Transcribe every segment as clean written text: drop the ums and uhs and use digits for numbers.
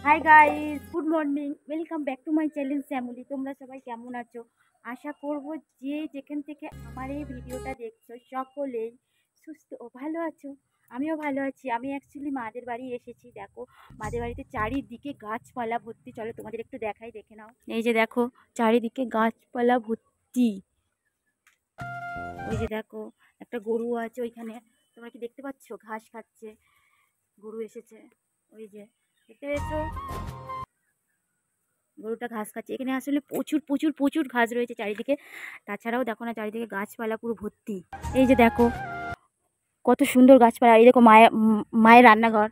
High guys, good morning, welcome back to my channel Shyamoli. তোমরা সবাই কেমন আছো? আশা করব যে যেখান থেকে আমার এই ভিডিওটা দেখছো সকলেই সুস্থ ও ভালো আছো। আমিও ভালো আছি। আমি অ্যাকচুয়ালি মাদের বাড়ি এসেছি। দেখো, মাদের বাড়িতে চারিদিকে গাছপালা ভর্তি। চলো তোমাদের একটু দেখাই, দেখে নাও। এই যে দেখো, চারিদিকে গাছপালা ভর্তি। ওই যে দেখো, একটা গরু আছে ওইখানে। তোমরা কি দেখতে পাচ্ছ? ঘাস খাচ্ছে, গরু এসেছে। ওই যে দেখতে পেয়েছো, গরুটা ঘাস খাচ্ছে। এখানে আসলে প্রচুর প্রচুর প্রচুর ঘাস রয়েছে চারিদিকে। তাছাড়াও দেখো না, চারিদিকে গাছপালা পুরো ভর্তি। এই যে দেখো, কত সুন্দর গাছপালা। এই দেখো, মায়ের রান্নাঘর,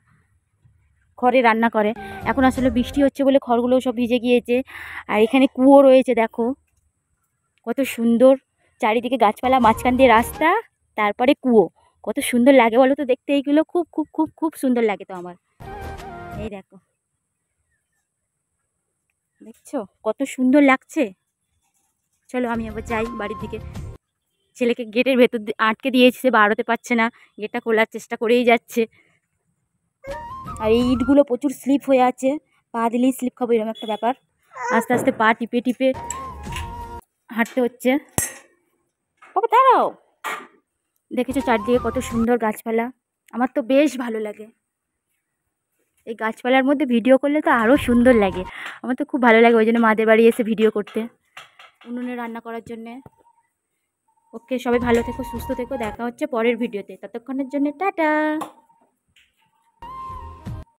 খড়ে রান্না করে। এখন আসলে বৃষ্টি হচ্ছে বলে খড়গুলো সব ভিজে গিয়েছে। আর এখানে কুয়ো রয়েছে, দেখো কত সুন্দর। চারিদিকে গাছপালা, মাঝখান দিয়ে রাস্তা, তারপরে কুয়ো। কত সুন্দর লাগে বলো তো দেখতে। এইগুলো খুব খুব খুব খুব সুন্দর লাগে তো আমার। এই দেখো, দেখছো কত সুন্দর লাগছে। চলো আমি আবার যাই বাড়ির দিকে। ছেলেকে গেটের ভেতর আটকে দিয়েছে, সে বাড়াতে পারছে না। গেটটা খোলার চেষ্টা করেই যাচ্ছে। আর এই ইটগুলো প্রচুর স্লিপ হয়ে আছে, পা দিলেই স্লিপ খাবো, এরকম একটা ব্যাপার। আস্তে আস্তে পা টিপে টিপে হাঁটতে হচ্ছে। বাবা দাঁড়াও। দেখেছো চারদিকে কত সুন্দর গাছপালা। আমার তো বেশ ভালো লাগে। এই গাছপালার মধ্যে ভিডিও করলে তো আরও সুন্দর লাগে। আমার তো খুব ভালো লাগে, ওই জন্য মাদের বাড়ি এসে ভিডিও করতে, উনুনে রান্না করার জন্যে। ওকে, সবাই ভালো থেকো, সুস্থ থেকো। দেখা হচ্ছে পরের ভিডিওতে। ততক্ষণের জন্য টাটা।